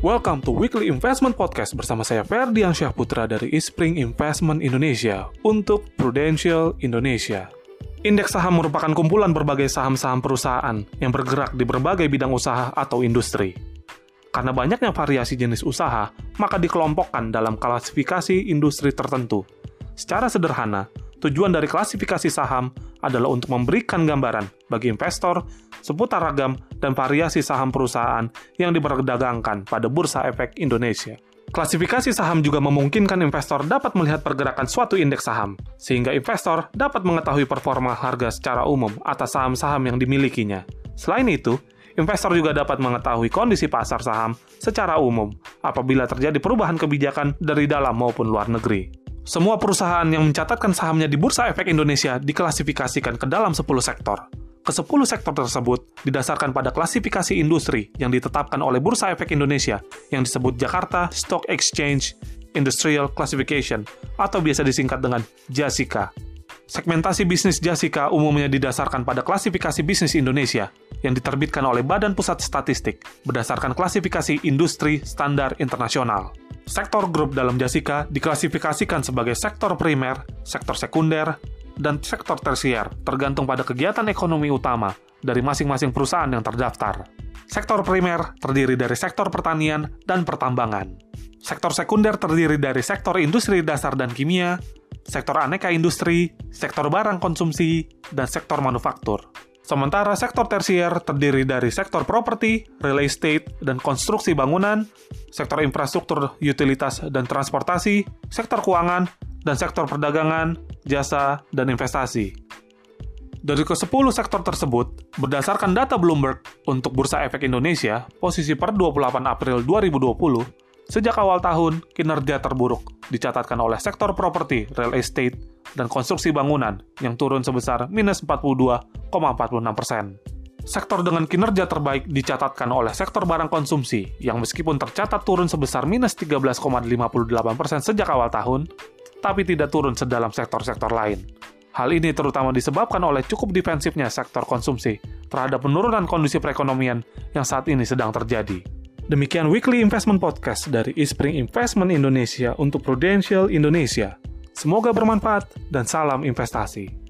Welcome to Weekly Investment Podcast bersama saya Ferdian Syah Putra dari Eastspring Investment Indonesia untuk Prudential Indonesia. Indeks saham merupakan kumpulan berbagai saham-saham perusahaan yang bergerak di berbagai bidang usaha atau industri. Karena banyaknya variasi jenis usaha, maka dikelompokkan dalam klasifikasi industri tertentu. Secara sederhana, tujuan dari klasifikasi saham adalah untuk memberikan gambaran bagi investor seputar ragam dan variasi saham perusahaan yang diperdagangkan pada Bursa Efek Indonesia. Klasifikasi saham juga memungkinkan investor dapat melihat pergerakan suatu indeks saham, sehingga investor dapat mengetahui performa harga secara umum atas saham-saham yang dimilikinya. Selain itu, investor juga dapat mengetahui kondisi pasar saham secara umum apabila terjadi perubahan kebijakan dari dalam maupun luar negeri. Semua perusahaan yang mencatatkan sahamnya di Bursa Efek Indonesia diklasifikasikan ke dalam 10 sektor. Ke-10 sektor tersebut didasarkan pada klasifikasi industri yang ditetapkan oleh Bursa Efek Indonesia yang disebut Jakarta Stock Exchange Industrial Classification atau biasa disingkat dengan JASICA. Segmentasi bisnis JASICA umumnya didasarkan pada klasifikasi bisnis Indonesia yang diterbitkan oleh Badan Pusat Statistik berdasarkan klasifikasi industri standar internasional. Sektor grup dalam JASICA diklasifikasikan sebagai sektor primer, sektor sekunder, dan sektor tersier, tergantung pada kegiatan ekonomi utama dari masing-masing perusahaan yang terdaftar. Sektor primer terdiri dari sektor pertanian dan pertambangan. Sektor sekunder terdiri dari sektor industri dasar dan kimia, sektor aneka industri, sektor barang konsumsi, dan sektor manufaktur. Sementara sektor tersier terdiri dari sektor properti, real estate, dan konstruksi bangunan, sektor infrastruktur, utilitas, dan transportasi, sektor keuangan, dan sektor perdagangan, jasa, dan investasi. Dari ke-10 sektor tersebut, berdasarkan data Bloomberg untuk Bursa Efek Indonesia, posisi per 28 April 2020, sejak awal tahun, kinerja terburuk dicatatkan oleh sektor properti, real estate, dan konstruksi bangunan yang turun sebesar minus 42,46%. Sektor dengan kinerja terbaik dicatatkan oleh sektor barang konsumsi yang meskipun tercatat turun sebesar minus 13,58% sejak awal tahun, tapi tidak turun sedalam sektor-sektor lain. Hal ini terutama disebabkan oleh cukup defensifnya sektor konsumsi terhadap penurunan kondisi perekonomian yang saat ini sedang terjadi. Demikian Weekly Investment Podcast dari Eastspring Investment Indonesia untuk Prudential Indonesia. Semoga bermanfaat dan salam investasi.